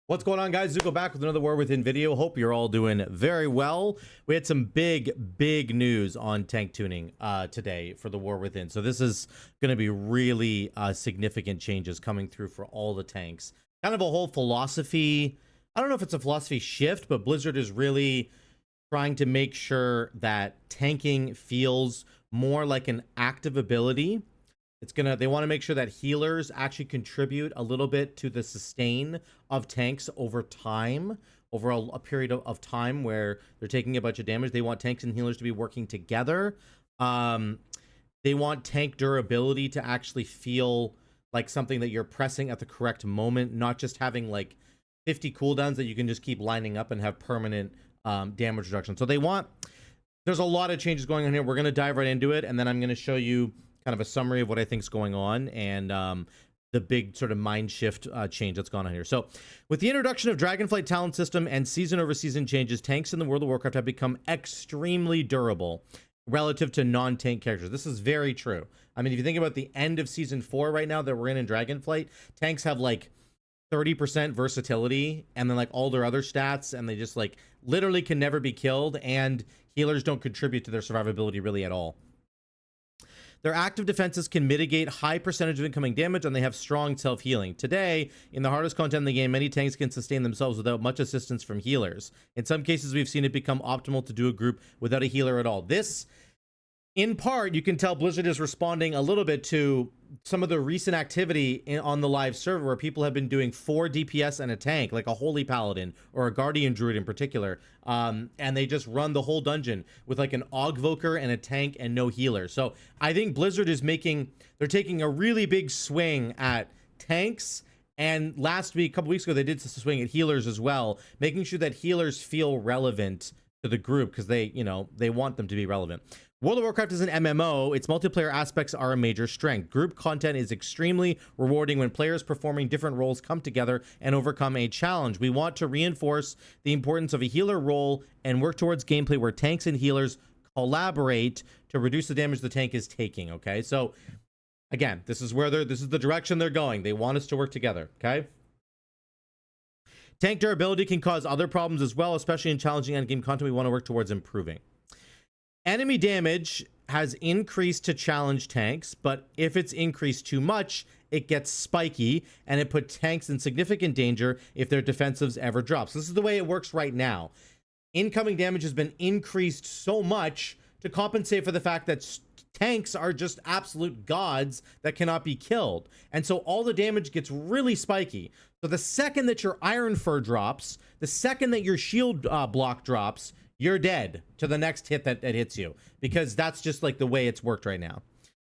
What's going on, guys? Zuko back with another War Within video. Hope you're all doing very well. We had some big news on tank tuning today for the War Within. So this is going to be really significant changes coming through for all the tanks. Kind of a whole philosophy. I don't know if it's a philosophy shift, but Blizzard is really trying to make sure that tanking feels more like an active ability. They want to make sure that healers actually contribute a little bit to the sustain of tanks over time, over a period of time where they're taking a bunch of damage. They want tanks and healers to be working together. They want tank durability to actually feel like something that you're pressing at the correct moment, not just having like 50 cooldowns that you can just keep lining up and have permanent damage reduction. So there's a lot of changes going on here. We're going to dive right into it, and then I'm going to show you kind of a summary of what I think is going on and the big sort of mind shift change that's gone on here. So with the introduction of Dragonflight talent system and season over season changes, tanks in the World of Warcraft have become extremely durable relative to non-tank characters. This is very true. I mean, if you think about the end of season 4 right now that we're in Dragonflight, tanks have like 30% versatility and then like all their other stats, and they just like literally can never be killed, and healers don't contribute to their survivability really at all. Their active defenses can mitigate high percentage of incoming damage, and they have strong self-healing. Today, in the hardest content in the game, many tanks can sustain themselves without much assistance from healers. In some cases, we've seen it become optimal to do a group without a healer at all. This, in part, you can tell Blizzard is responding a little bit to some of the recent activity on the live server where people have been doing 4 DPS and a tank, like a Holy Paladin or a Guardian Druid in particular, and they just run the whole dungeon with like an Augvoker and a tank and no healer. So I think Blizzard is they're taking a really big swing at tanks, and last week, a couple weeks ago, they did a swing at healers as well, making sure that healers feel relevant to the group because they want them to be relevant. World of Warcraft is an MMO. Its multiplayer aspects are a major strength. Group content is extremely rewarding when players performing different roles come together and overcome a challenge. We want to reinforce the importance of a healer role and work towards gameplay where tanks and healers collaborate to reduce the damage the tank is taking. Okay, so again, this is the direction they're going. They want us to work together. Okay. Tank durability can cause other problems as well, especially in challenging endgame content we want to work towards improving. Enemy damage has increased to challenge tanks, but if it's increased too much, it gets spiky, and it puts tanks in significant danger if their defensives ever drop. So this is the way it works right now. Incoming damage has been increased so much to compensate for the fact that tanks are just absolute gods that cannot be killed. And so all the damage gets really spiky. So the second that your Iron Fur drops, the second that your shield block drops, you're dead to the next hit that hits you, because that's just like the way it's worked right now.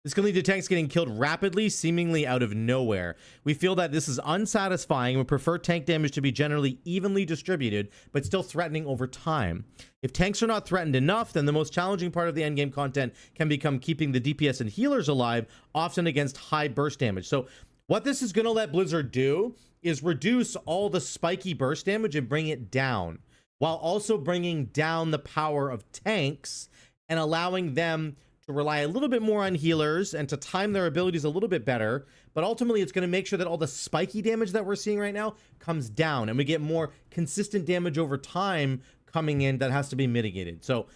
This can lead to tanks getting killed rapidly, seemingly out of nowhere. We feel that this is unsatisfying and would prefer tank damage to be generally evenly distributed, but still threatening over time. If tanks are not threatened enough, then the most challenging part of the endgame content can become keeping the DPS and healers alive, often against high burst damage. So what this is going to let Blizzard do is reduce all the spiky burst damage and bring it down, while also bringing down the power of tanks and allowing them to rely a little bit more on healers and to time their abilities a little bit better. But ultimately, it's going to make sure that all the spiky damage that we're seeing right now comes down, and we get more consistent damage over time coming in that has to be mitigated. So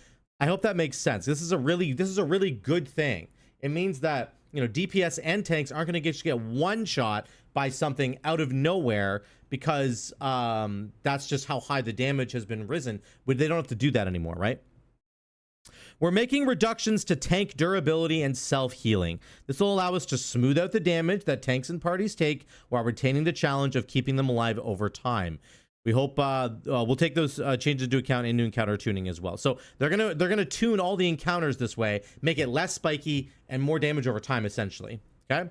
I hope that makes sense. This is a really good thing. It means that, you know, DPS and tanks aren't going to just get one shot by something out of nowhere, because that's just how high the damage has been risen. But they don't have to do that anymore, right? We're making reductions to tank durability and self-healing. This will allow us to smooth out the damage that tanks and parties take while retaining the challenge of keeping them alive over time. We hope we'll take those changes into account in new encounter tuning as well. So they're gonna tune all the encounters this way, make it less spiky and more damage over time, essentially. Okay.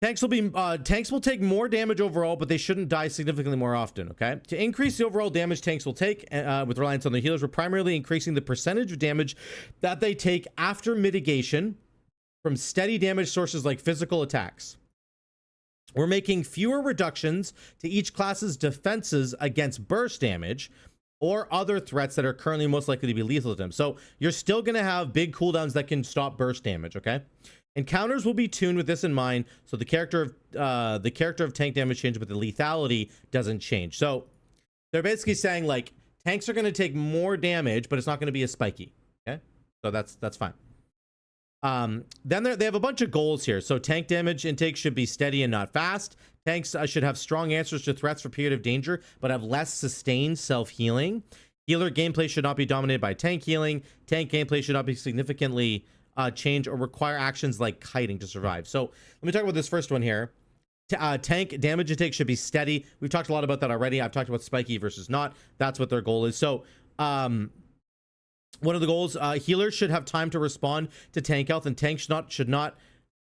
Tanks will take more damage overall, but they shouldn't die significantly more often. Okay. To increase the overall damage tanks will take with reliance on the healers, we're primarily increasing the percentage of damage that they take after mitigation from steady damage sources like physical attacks. We're making fewer reductions to each class's defenses against burst damage or other threats that are currently most likely to be lethal to them. So you're still going to have big cooldowns that can stop burst damage. Okay. Encounters will be tuned with this in mind, so the character of tank damage changes, but the lethality doesn't change. So they're basically saying like tanks are going to take more damage, but it's not going to be as spiky. Okay, so that's fine. Then they have a bunch of goals here. So tank damage intake should be steady and not fast. Tanks should have strong answers to threats for period of danger, but have less sustained self-healing. Healer gameplay should not be dominated by tank healing. Tank gameplay should not be significantly change or require actions like kiting to survive. So let me talk about this first one here. Tank damage intake should be steady. We've talked a lot about that already. I've talked about spiky versus not. That's what their goal is. So one of the goals, healers should have time to respond to tank health, and tanks should not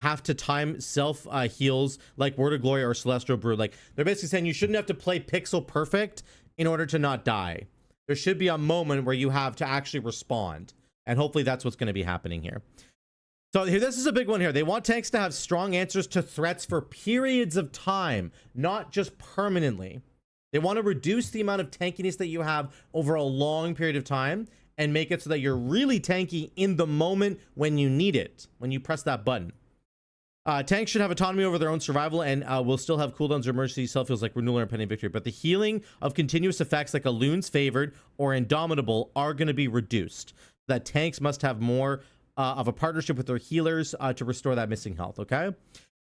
have to time self heals like Word of Glory or Celestial Brew. Like they're basically saying you shouldn't have to play pixel perfect in order to not die. There should be a moment where you have to actually respond, and hopefully that's what's going to be happening here. So here, this is a big one here. They want tanks to have strong answers to threats for periods of time, not just permanently. They want to reduce the amount of tankiness that you have over a long period of time and make it so that you're really tanky in the moment when you need it, when you press that button. Tanks should have autonomy over their own survival and will still have cooldowns or emergency self-heals like Renewal or Impending Victory, but the healing of continuous effects like Alloon's Favored or Indomitable are going to be reduced. That tanks must have more of a partnership with their healers to restore that missing health, okay?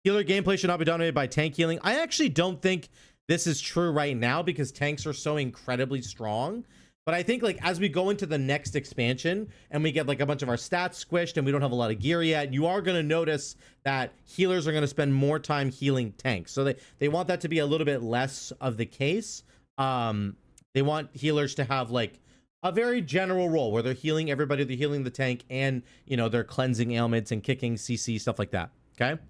Healer gameplay should not be dominated by tank healing. I actually don't think this is true right now because tanks are so incredibly strong. But I think like as we go into the next expansion and we get like a bunch of our stats squished and we don't have a lot of gear yet, you are going to notice that healers are going to spend more time healing tanks. So they want that to be a little bit less of the case. They want healers to have like a very general role where they're healing everybody, they're healing the tank, and you know, they're cleansing ailments and kicking CC, stuff like that. Okay.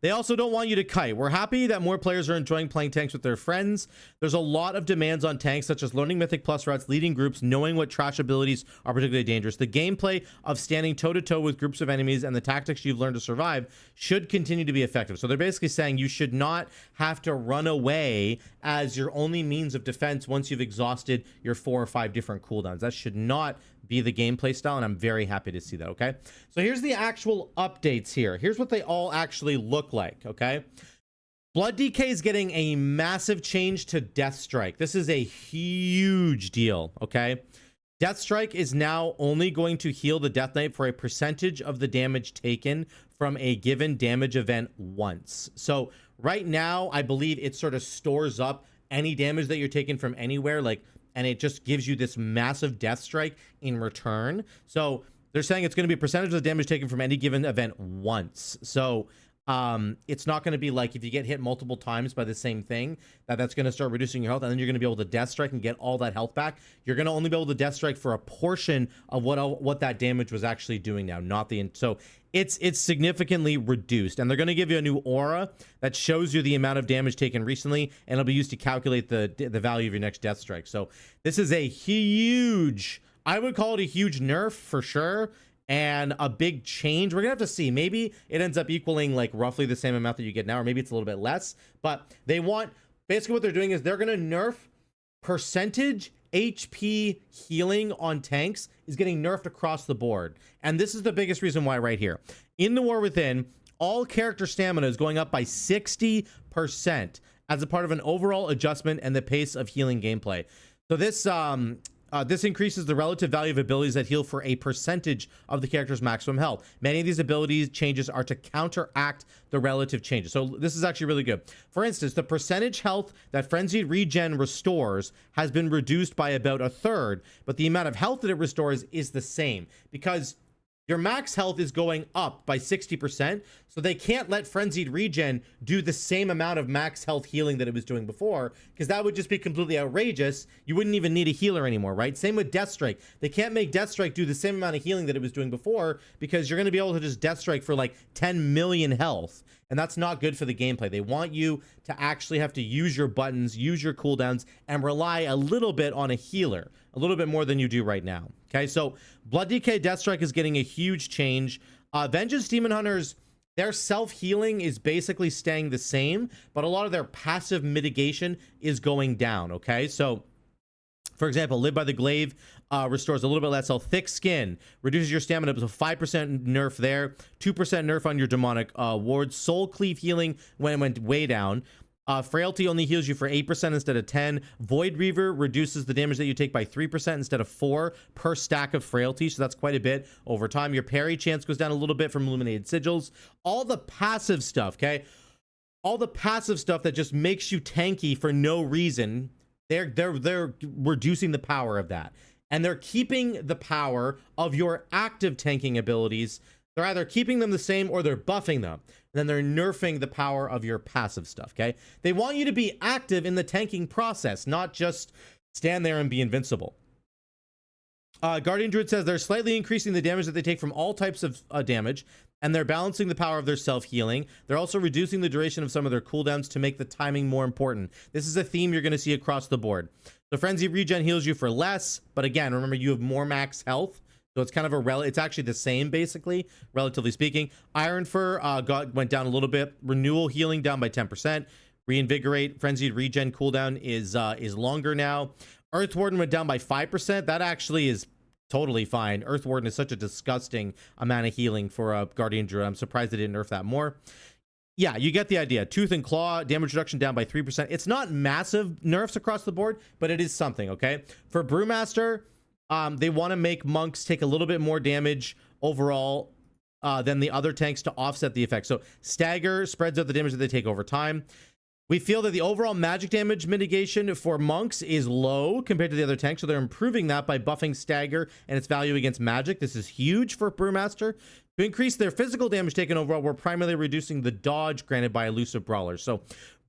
They also don't want you to kite. We're happy that more players are enjoying playing tanks with their friends. There's a lot of demands on tanks, such as learning Mythic Plus routes, leading groups, knowing what trash abilities are particularly dangerous. The gameplay of standing toe-to-toe with groups of enemies and the tactics you've learned to survive should continue to be effective. So they're basically saying you should not have to run away as your only means of defense once you've exhausted your 4 or 5 different cooldowns. That should not be the gameplay style, and I'm very happy to see that. Okay, so here's the actual updates here. Here's what they all actually look like. Okay, Blood DK is getting a massive change to Death Strike. This is a huge deal. Okay, Death Strike is now only going to heal the Death Knight for a percentage of the damage taken from a given damage event once. So right now I believe it sort of stores up any damage that you're taking from anywhere, like, and it just gives you this massive Death Strike in return. So they're saying it's going to be a percentage of the damage taken from any given event once. So it's not going to be like if you get hit multiple times by the same thing, that's going to start reducing your health, and then you're going to be able to Death Strike and get all that health back. You're going to only be able to Death Strike for a portion of what that damage was actually doing now, not the... So it's significantly reduced, and they're going to give you a new aura that shows you the amount of damage taken recently, and it'll be used to calculate the value of your next Death Strike. So this is a huge... I would call it a huge nerf for sure, and a big change. We're gonna have to see. Maybe it ends up equaling like roughly the same amount that you get now, or maybe it's a little bit less. But they want, basically what they're doing is they're gonna nerf percentage HP healing on tanks is getting nerfed across the board. And this is the biggest reason why right here. In the War Within, all character stamina is going up by 60% as a part of an overall adjustment and the pace of healing gameplay. So this increases the relative value of abilities that heal for a percentage of the character's maximum health. Many of these abilities changes are to counteract the relative changes. So this is actually really good. For instance, the percentage health that Frenzied Regen restores has been reduced by about 1/3, but the amount of health that it restores is the same because your max health is going up by 60%, so they can't let Frenzied Regen do the same amount of max health healing that it was doing before, because that would just be completely outrageous. You wouldn't even need a healer anymore, right? Same with Death Strike. They can't make Death Strike do the same amount of healing that it was doing before, because you're going to be able to just Death Strike for like 10 million health, and that's not good for the gameplay. They want you to actually have to use your buttons, use your cooldowns, and rely a little bit on a healer, a little bit more than you do right now. Okay, so Blood DK Death Strike is getting a huge change. Vengeance Demon Hunters, their self-healing is basically staying the same, but a lot of their passive mitigation is going down. Okay, so for example, Live by the Glaive restores a little bit less health. Thick Skin reduces your stamina up to 5% nerf there, 2% nerf on your demonic wards. Soul Cleave healing when it went way down. Frailty only heals you for 8% instead of 10. Void Reaver reduces the damage that you take by 3% instead of 4 per stack of Frailty, so that's quite a bit over time. Your parry chance goes down a little bit from Illuminated Sigils. All the passive stuff, okay? All the passive stuff that just makes you tanky for no reason, they're reducing the power of that. And they're keeping the power of your active tanking abilities. They're either keeping them the same or they're buffing them. And then they're nerfing the power of your passive stuff, okay? They want you to be active in the tanking process, not just stand there and be invincible. Guardian Druid says they're slightly increasing the damage that they take from all types of damage, and they're balancing the power of their self-healing. They're also reducing the duration of some of their cooldowns to make the timing more important. This is a theme you're going to see across the board. The Frenzy Regen heals you for less, but again, remember you have more max health. So it's kind of it's actually the same, basically, relatively speaking. Iron Fur went down a little bit. Renewal healing down by 10%. Reinvigorate, Frenzied Regen cooldown is longer now. Earth Warden went down by 5%. That actually is totally fine. Earth Warden is such a disgusting amount of healing for a Guardian Druid. I'm surprised they didn't nerf that more. Yeah, you get the idea. Tooth and Claw, damage reduction down by 3%. It's not massive nerfs across the board, but it is something, okay? For Brewmaster, they want to make monks take a little bit more damage overall than the other tanks to offset the effect. So Stagger spreads out the damage that they take over time. We feel that the overall magic damage mitigation for monks is low compared to the other tanks, so they're improving that by buffing Stagger and its value against magic. This is huge for Brewmaster. To increase their physical damage taken overall, we're primarily reducing the dodge granted by elusive brawlers. So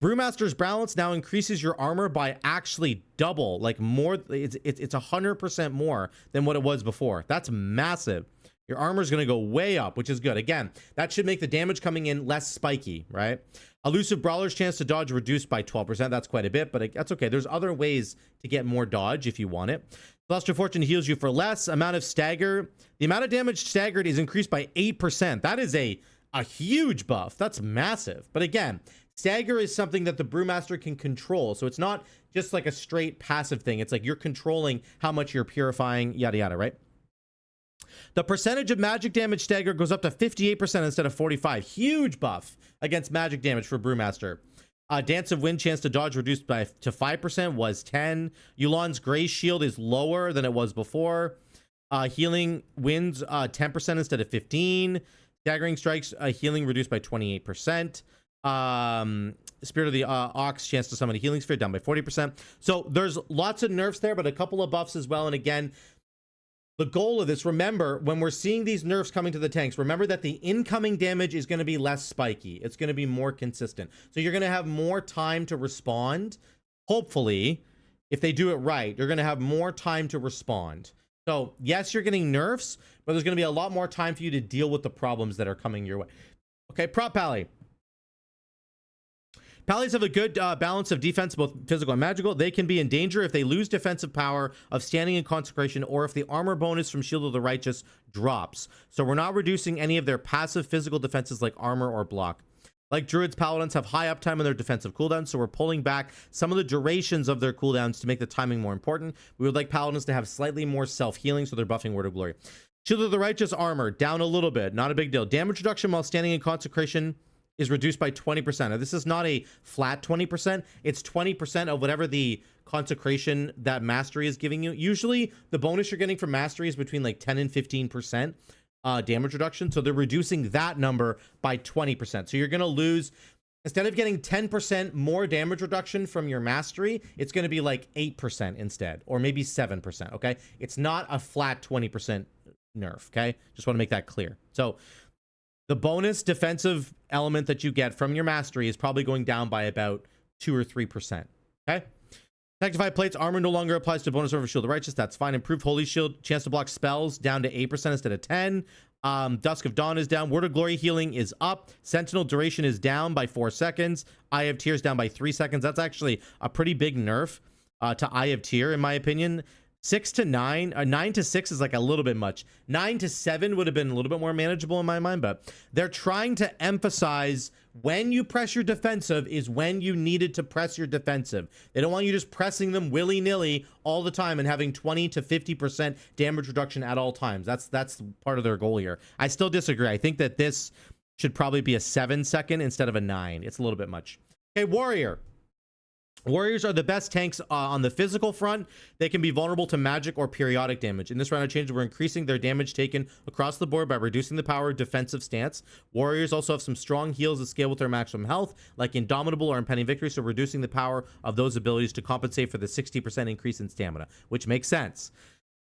Brewmaster's balance now increases your armor by actually double, like more. It's 100% more than what it was before. That's massive. Your armor is going to go way up, which is good. Again, that should make the damage coming in less spiky, right? Elusive Brawler's chance to dodge reduced by 12%. That's quite a bit, but that's okay. There's other ways to get more dodge if you want it. Celestial Fortune heals you for less. Amount of stagger. The amount of damage staggered is increased by 8%. That is a huge buff. That's massive. But again, stagger is something that the Brewmaster can control. So it's not just like a straight passive thing. It's like you're controlling how much you're purifying, yada, yada, right? The percentage of magic damage stagger goes up to 58% instead of 45%. Huge buff against magic damage for Brewmaster. Dance of Wind chance to dodge reduced to 5% was 10. Yu'lon's Gray Shield is lower than it was before. Healing Winds 10% instead of 15. Staggering Strikes healing reduced by 28%. Spirit of the Ox chance to summon a healing sphere down by 40%. So there's lots of nerfs there, but a couple of buffs as well. And again, the goal of this, remember, when we're seeing these nerfs coming to the tanks, remember that the incoming damage is going to be less spiky. It's going to be more consistent. So you're going to have more time to respond. Hopefully, if they do it right, you're going to have more time to respond. So yes, you're getting nerfs, but there's going to be a lot more time for you to deal with the problems that are coming your way. Okay, Prop Pally. Pallies have a good balance of defense, both physical and magical. They can be in danger if they lose defensive power of standing in consecration or if the armor bonus from Shield of the Righteous drops. So we're not reducing any of their passive physical defenses like armor or block. Like Druids, Paladins have high uptime on their defensive cooldowns, so we're pulling back some of the durations of their cooldowns to make the timing more important. We would like Paladins to have slightly more self-healing, so they're buffing Word of Glory. Shield of the Righteous armor, down a little bit, not a big deal. Damage reduction while standing in consecration is reduced by 20%. Now, this is not a flat 20%. It's 20% of whatever the consecration that mastery is giving you. Usually, the bonus you're getting from mastery is between like 10 and 15% damage reduction. So they're reducing that number by 20%. So you're going to lose, instead of getting 10% more damage reduction from your mastery, it's going to be like 8% instead, or maybe 7%, okay? It's not a flat 20% nerf, okay? Just want to make that clear. So the bonus defensive element that you get from your mastery is probably going down by about 2 or 3%. Okay. Sanctified Plates armor no longer applies to bonus over Shield of the Righteous. That's fine. Improved Holy Shield chance to block spells down to 8% instead of 10. Dusk of Dawn is down. Word of Glory healing is up. Sentinel duration is down by 4 seconds. Eye of Tears down by 3 seconds. That's actually a pretty big nerf to Eye of Tear in my opinion. 6 to 9, 9 to 6 is like a little bit much. 9 to 7 would have been a little bit more manageable in my mind, but they're trying to emphasize When you press your defensive is when you needed to press your defensive. They don't want you just pressing them willy-nilly all the time and having 20 to 50% damage reduction at all times. That's part of their goal here. I still disagree. I think that this should probably be a 7-second instead of a 9. It's a little bit much. Okay, Warrior. Warriors are the best tanks on the physical front. They can be vulnerable to magic or periodic damage. In this round of change, we're increasing their damage taken across the board by reducing the power of defensive stance. Warriors also have some strong heals that scale with their maximum health, like Indomitable or Impending Victory, so reducing the power of those abilities to compensate for the 60% increase in stamina, which makes sense.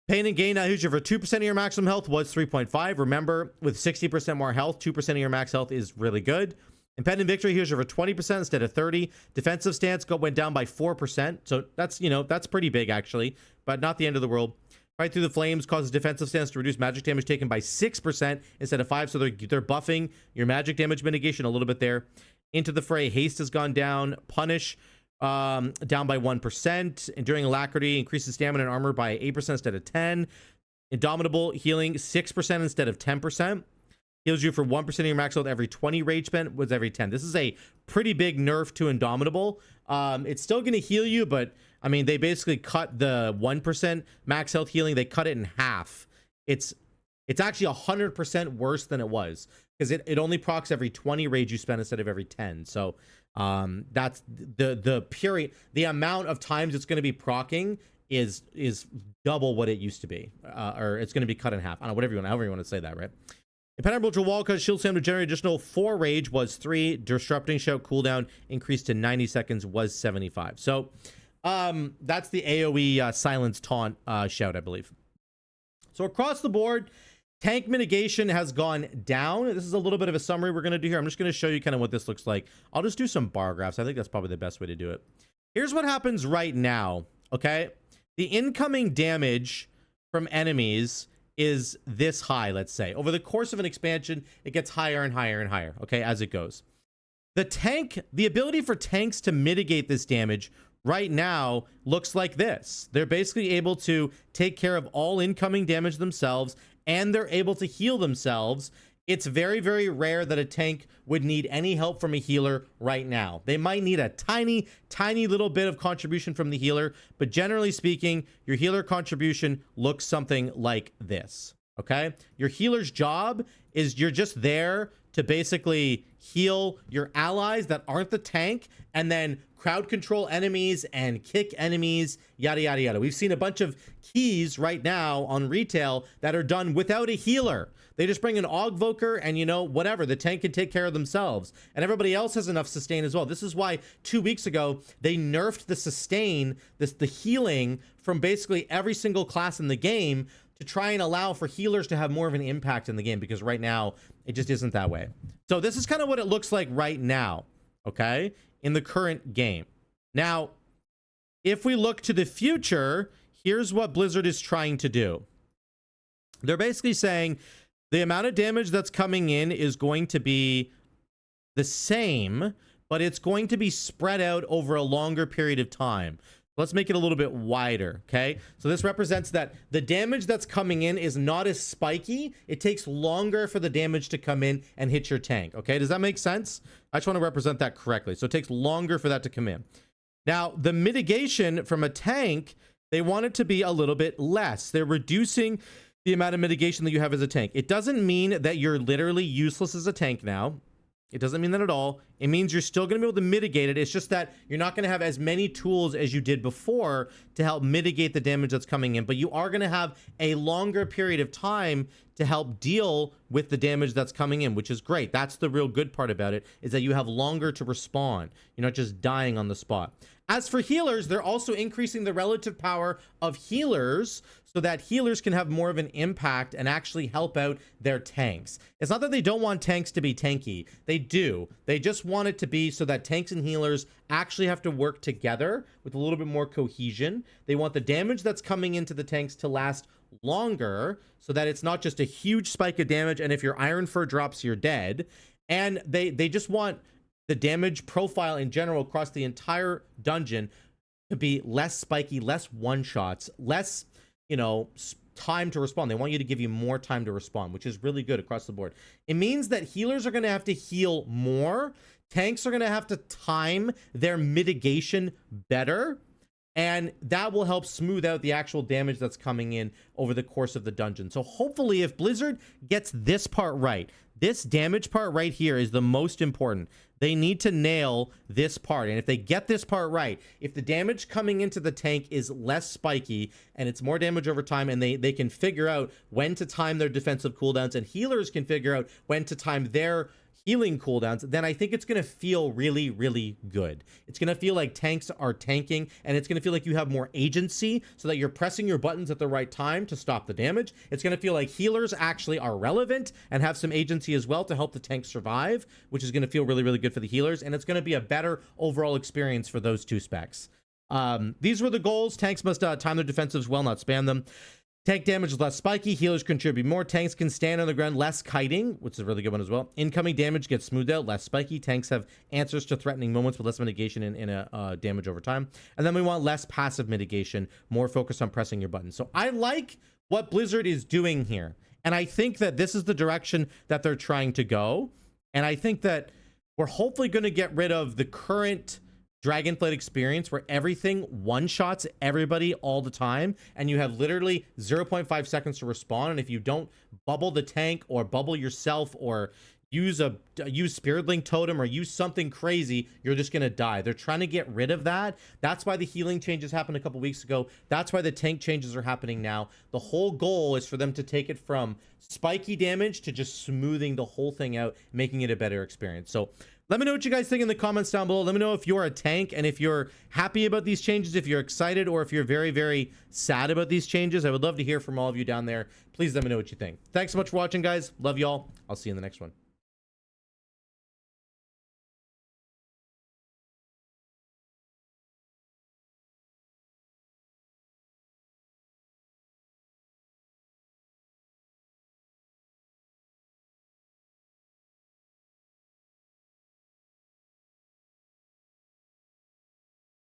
Pain and Gain now heals you for 2% of your maximum health, was 3.5. Remember, with 60% more health, 2% of your max health is really good. Impending Victory heals you for 20% instead of 30. Defensive stance went down by 4%. So that's, that's pretty big actually, but not the end of the world. Fight Through the Flames causes defensive stance to reduce magic damage taken by 6% instead of 5. So they're buffing your magic damage mitigation a little bit there. Into the Fray, haste has gone down. Punish down by 1%. Enduring Alacrity increases stamina and armor by 8% instead of 10. Indomitable healing 6% instead of 10%. Heals you for 1% of your max health every 20 rage spent, was every 10. This is a pretty big nerf to Indomitable. It's still going to heal you, but I mean, they basically cut the 1% max health healing. They cut it in half. It's actually 100% worse than it was because it only procs every 20 rage you spend instead of every 10. So that's the period. The amount of times it's going to be procking is double what it used to be, or it's going to be cut in half. I don't know, however you want to say that, right? Impenetrable Wall causes shield slam to generate additional 4 rage, was 3. Disrupting Shout cooldown increased to 90 seconds, was 75. So that's the AoE silence taunt shout, I believe. So across the board, tank mitigation has gone down. This is a little bit of a summary we're going to do here. I'm just going to show you kind of what this looks like. I'll just do some bar graphs. I think that's probably the best way to do it. Here's what happens right now, okay? The incoming damage from enemies is this high, let's say. Over the course of an expansion, it gets higher and higher and higher, okay, as it goes. The ability for tanks to mitigate this damage right now looks like this. They're basically able to take care of all incoming damage themselves, and they're able to heal themselves. It's very, very rare that a tank would need any help from a healer right now. They might need a tiny, tiny little bit of contribution from the healer, but generally speaking, your healer contribution looks something like this, okay? Your healer's job is you're just there to basically heal your allies that aren't the tank, and then crowd control enemies and kick enemies, yada, yada, yada. We've seen a bunch of keys right now on retail that are done without a healer. They just bring an Augvoker and, whatever, the tank can take care of themselves. And everybody else has enough sustain as well. This is why 2 weeks ago, they nerfed the sustain, the healing from basically every single class in the game to try and allow for healers to have more of an impact in the game, because right now, it just isn't that way. So this is kind of what it looks like right now, okay, in the current game. Now, if we look to the future, here's what Blizzard is trying to do. They're basically saying the amount of damage that's coming in is going to be the same, but it's going to be spread out over a longer period of time. Let's make it a little bit wider, okay? So this represents that the damage that's coming in is not as spiky. It takes longer for the damage to come in and hit your tank, okay? Does that make sense? I just want to represent that correctly. So it takes longer for that to come in. Now, the mitigation from a tank, they want it to be a little bit less. They're reducing the amount of mitigation that you have as a tank. It doesn't mean that you're literally useless as a tank now. It doesn't mean that at all. It means you're still going to be able to mitigate it. It's just that you're not going to have as many tools as you did before to help mitigate the damage that's coming in, but you are going to have a longer period of time to help deal with the damage that's coming in, which is great. That's the real good part about it, is that you have longer to respond. You're not just dying on the spot. As for healers, they're also increasing the relative power of healers so that healers can have more of an impact and actually help out their tanks. It's not that they don't want tanks to be tanky. They do. They just want it to be so that tanks and healers actually have to work together with a little bit more cohesion. They want the damage that's coming into the tanks to last longer so that it's not just a huge spike of damage, and if your Iron Fur drops, you're dead. And they just want the damage profile in general across the entire dungeon to be less spiky, less one-shots, less, time to respond. They want you to give you more time to respond, which is really good across the board. It means that healers are going to have to heal more. Tanks are going to have to time their mitigation better. And that will help smooth out the actual damage that's coming in over the course of the dungeon. So hopefully if Blizzard gets this part right, this damage part right here is the most important. They need to nail this part. And if they get this part right, if the damage coming into the tank is less spiky and it's more damage over time, and they can figure out when to time their defensive cooldowns, and healers can figure out when to time their healing cooldowns, then I think it's going to feel really, really good. It's going to feel like tanks are tanking, and it's going to feel like you have more agency so that you're pressing your buttons at the right time to stop the damage. It's going to feel like healers actually are relevant and have some agency as well to help the tank survive, which is going to feel really, really good for the healers, and it's going to be a better overall experience for those two specs. These were the goals. Tanks must time their defensives well, not spam them. Tank damage is less spiky. Healers contribute more. Tanks can stand on the ground. Less kiting, which is a really good one as well. Incoming damage gets smoothed out. Less spiky. Tanks have answers to threatening moments with less mitigation in a damage over time. And then we want less passive mitigation. More focus on pressing your buttons. So I like what Blizzard is doing here. And I think that this is the direction that they're trying to go. And I think that we're hopefully going to get rid of the current Dragonflight experience where everything one-shots everybody all the time, and you have literally 0.5 seconds to respond, and if you don't bubble the tank or bubble yourself or use Spirit Link Totem or use something crazy, you're just gonna die. They're trying to get rid of that. That's why the healing changes happened a couple weeks ago. That's why the tank changes are happening now. The whole goal is for them to take it from spiky damage to just smoothing the whole thing out, making it a better experience. So let me know what you guys think in the comments down below. Let me know if you're a tank and if you're happy about these changes, if you're excited, or if you're very, very sad about these changes. I would love to hear from all of you down there. Please let me know what you think. Thanks so much for watching, guys. Love y'all. I'll see you in the next one.